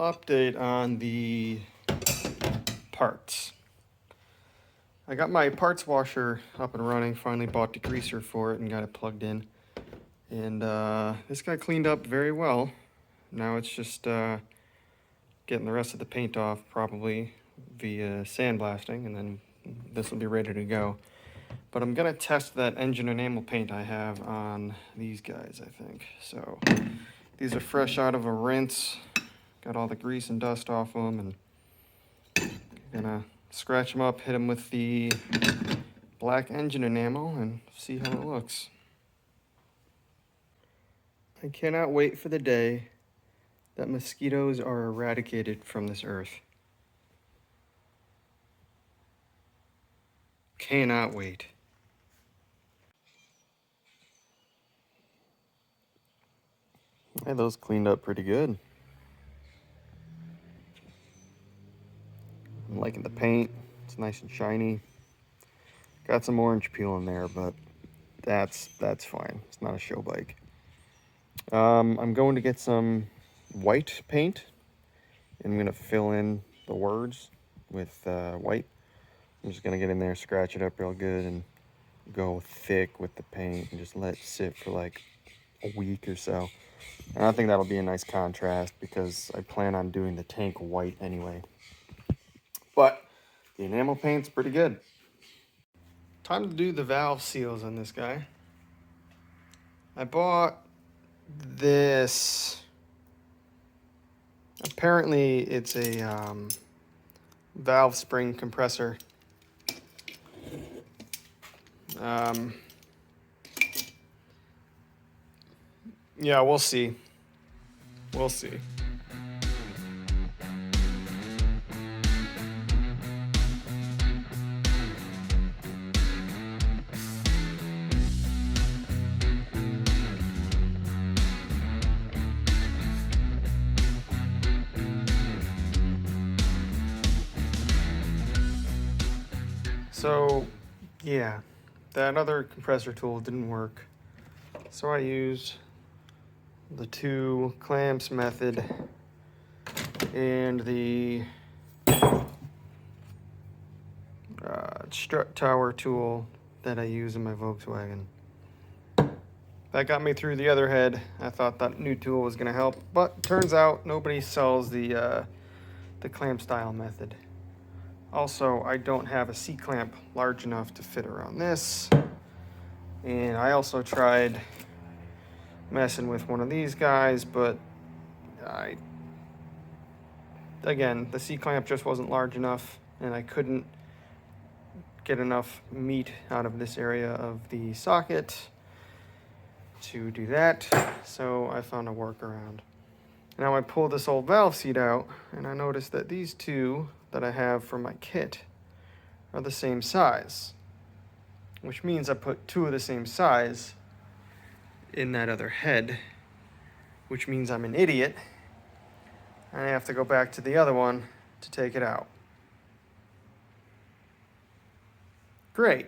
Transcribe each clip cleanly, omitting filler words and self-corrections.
update on the parts. I got my parts washer up and running, finally bought the greaser for it and got it plugged in. And this got cleaned up very well. Now it's just getting the rest of the paint off, probably via sandblasting, and then this will be ready to go. But I'm gonna test that engine enamel paint I have on these guys, I think. So these are fresh out of a rinse. Got all the grease and dust off them, and gonna scratch them up, hit them with the black engine enamel, and see how it looks. I cannot wait for the day that mosquitoes are eradicated from this earth. Cannot wait. I had those cleaned up pretty good. I'm liking the paint. It's nice and shiny. Got some orange peel in there, but that's fine. It's not a show bike. I'm going to get some white paint. I'm going to fill in the words with white. I'm just going to get in there, scratch it up real good, and go thick with the paint and just let it sit for like a week or so. And I think that'll be a nice contrast because I plan on doing the tank white anyway. But the enamel paint's pretty good. Time to do the valve seals on this guy. I bought this. Apparently it's a valve spring compressor. Yeah, we'll see. We'll see. So, yeah, that other compressor tool didn't work. So I used the 2 clamps method and the strut tower tool that I use in my Volkswagen. That got me through the other head. I thought that new tool was going to help, but turns out nobody sells the clamp style method. Also, I don't have a C-clamp large enough to fit around this. And I also tried messing with one of these guys, but again, the C-clamp just wasn't large enough, and I couldn't get enough meat out of this area of the socket to do that, so I found a workaround. Now I pulled this old valve seat out, and I noticed that these 2 that I have from my kit are the same size, which means I put 2 of the same size in that other head, which means I'm an idiot, and I have to go back to the other one to take it out. Great.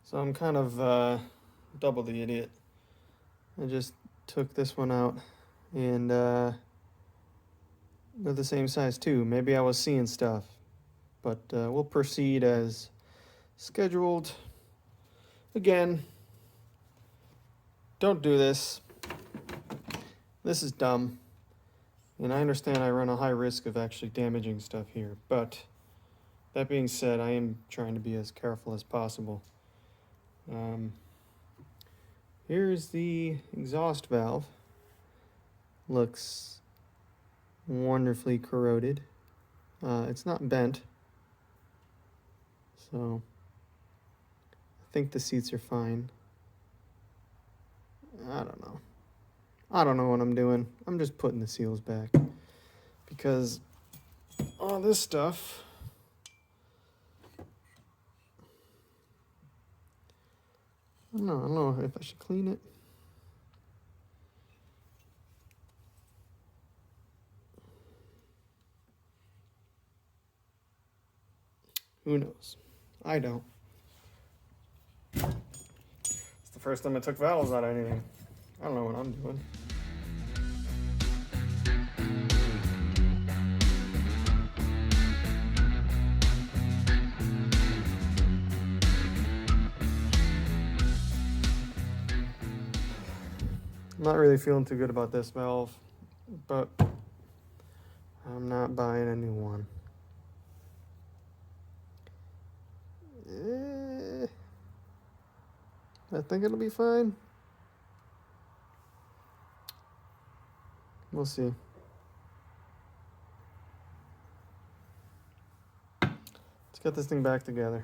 So I'm kind of double the idiot. I just took this one out, and they're the same size too. Maybe I was seeing stuff, but we'll proceed as scheduled. Again, don't do this. This is dumb. And I understand I run a high risk of actually damaging stuff here, but that being said, I am trying to be as careful as possible. Here's the exhaust valve. Looks wonderfully corroded. It's not bent, so I think the seats are fine. I don't know. I don't know what I'm doing. I'm just putting the seals back because all this stuff I don't know if I should clean it. Who knows? I don't. It's the first time I took valves out of anything. I don't know what I'm doing. I'm not really feeling too good about this valve, but I'm not buying a new one. I think it'll be fine. We'll see. Let's get this thing back together.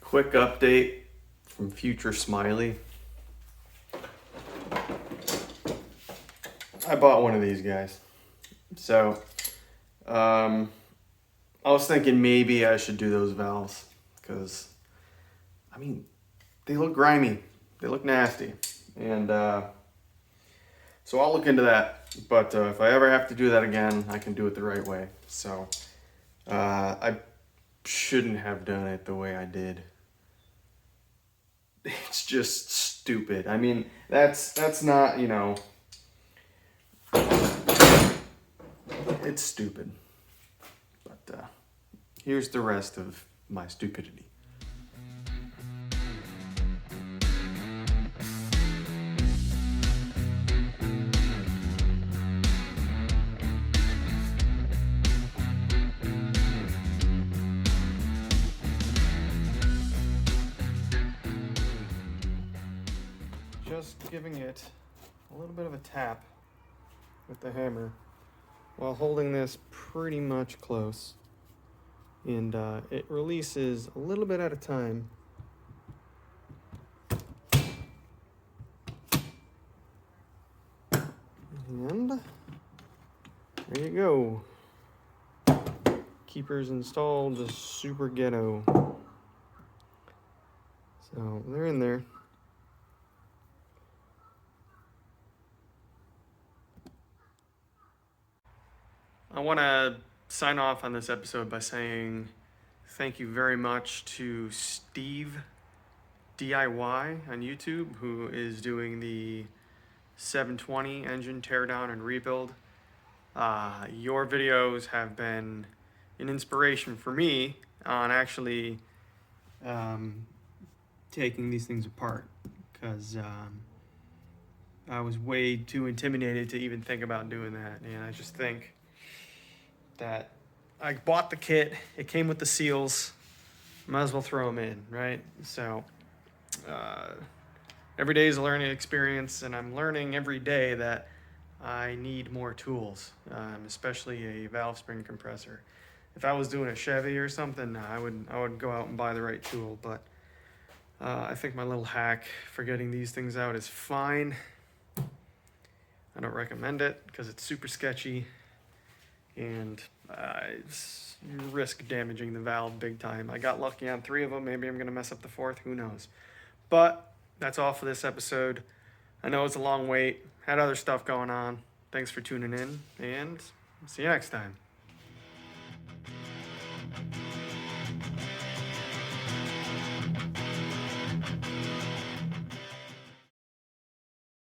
Quick update from Future Smiley. I bought one of these guys. So, I was thinking maybe I should do those valves because, I mean, they look grimy. They look nasty. And so I'll look into that. But if I ever have to do that again, I can do it the right way. So I shouldn't have done it the way I did. It's just stupid. I mean, that's not, you know, it's stupid. But here's the rest of my stupidity. Just giving it a little bit of a tap with the hammer while holding this pretty much close, and it releases a little bit at a time. And there you go. Keepers installed, just super ghetto. So they're in there. I want to sign off on this episode by saying thank you very much to Steve DIY on YouTube, who is doing the 720 engine teardown and rebuild. Your videos have been an inspiration for me on actually taking these things apart, because I was way too intimidated to even think about doing that. And I just think that I bought the kit, it came with the seals, might as well throw them in, right? So every day is a learning experience, and I'm learning every day that I need more tools, especially a valve spring compressor. If I was doing a Chevy or something, I would go out and buy the right tool, but I think my little hack for getting these things out is fine. I don't recommend it because it's super sketchy, and you risk damaging the valve big time. I got lucky on 3 of them. Maybe I'm going to mess up the 4th. Who knows? But that's all for this episode. I know it's a long wait. Had other stuff going on. Thanks for tuning in, and see you next time.